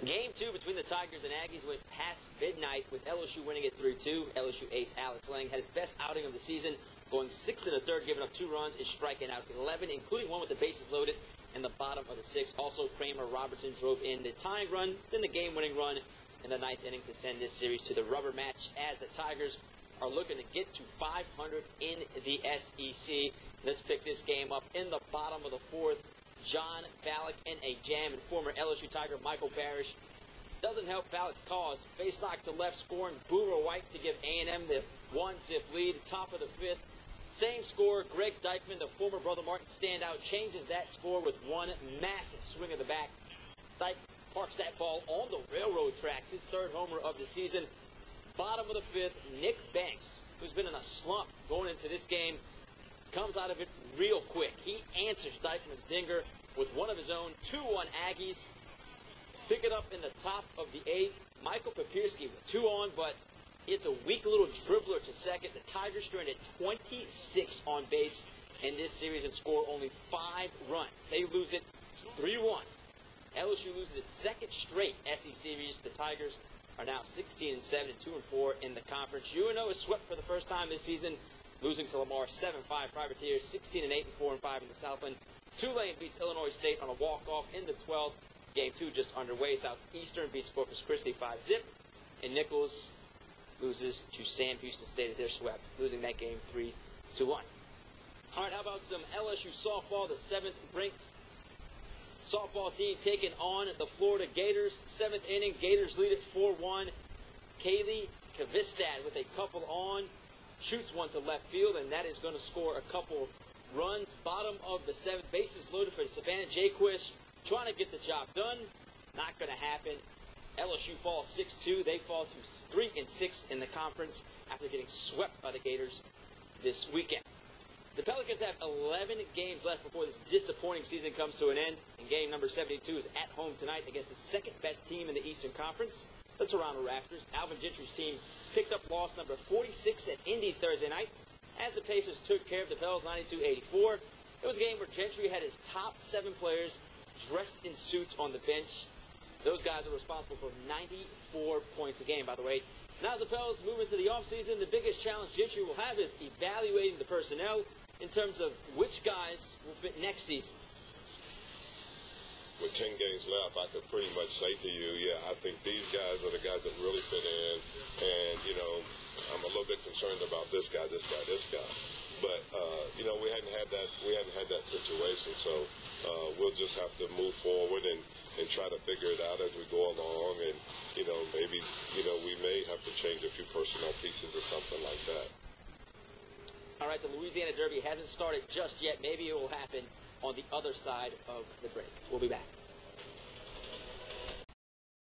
Game 2 between the Tigers and Aggies went past midnight with LSU winning it 3-2. LSU ace Alex Lang had his best outing of the season, going 6 in the third, giving up 2 runs and striking out 11, including one with the bases loaded in the bottom of the 6th. Also, Kramer Robertson drove in the tying run, then the game-winning run in the 9th inning to send this series to the rubber match as the Tigers are looking to get to 500 in the SEC. Let's pick this game up in the bottom of the 4th. John Ballack in a jam, and former LSU Tiger Michael Parrish doesn't help Ballack's cause. Face lock to left, scoring Boomer White to give A&M the 1-zip lead. Top of the 5th, same score. Greg Dykman, the former Brother Martin standout, changes that score with one massive swing of the bat. Dyke parks that ball on the railroad tracks, his 3rd homer of the season. Bottom of the 5th, Nick Banks, who's been in a slump going into this game, comes out of it real quick. He answers Dykman's dinger with one of his own. 2-1 Aggies. Pick it up in the top of the 8th. Michael Papierski with 2 on, but it's a weak little dribbler to second. The Tigers stranded 26 on base in this series and score only 5 runs. They lose it 3-1. LSU loses its 2nd straight SEC series. The Tigers are now 16-7 and 2-4 in the conference. UNO is swept for the first time this season, losing to Lamar 7-5. Privateers 16-8 and 4-5 in the Southland. Tulane beats Illinois State on a walk-off in the 12th. Game 2 just underway. Southeastern beats Corpus Christi 5-zip. And Nichols loses to Sam Houston State as they're swept, losing that game 3-1. All right, how about some LSU softball? The 7th-ranked softball team taking on the Florida Gators. 7th inning, Gators lead it 4-1. Kaylee Kvistad with a couple on. Shoots one to left field, and that is going to score a couple runs. Bottom of the 7th, bases loaded for Savannah Jaquist, trying to get the job done. Not going to happen. LSU falls 6-2. They fall to 3-6 in the conference after getting swept by the Gators this weekend. The Pelicans have 11 games left before this disappointing season comes to an end. And game number 72 is at home tonight against the 2nd-best team in the Eastern Conference, the Toronto Raptors. Alvin Gentry's team picked up loss number 46 at Indy Thursday night as the Pacers took care of the Pels 92-84. It was a game where Gentry had his top 7 players dressed in suits on the bench. Those guys are responsible for 94 points a game, by the way. Now as the Pels move into the offseason, the biggest challenge Gentry will have is evaluating the personnel in terms of which guys will fit next season. With 10 games left, I could pretty much say to you, yeah, I think these guys are the guys that really fit in. And, you know, I'm a little bit concerned about this guy. But, you know, we hadn't had that situation. So we'll just have to move forward and try to figure it out as we go along. And, you know, maybe, you know, we may have to change a few personnel pieces or something like that. All right, the Louisiana Derby hasn't started just yet. Maybe it will happen on the other side of the break. We'll be back.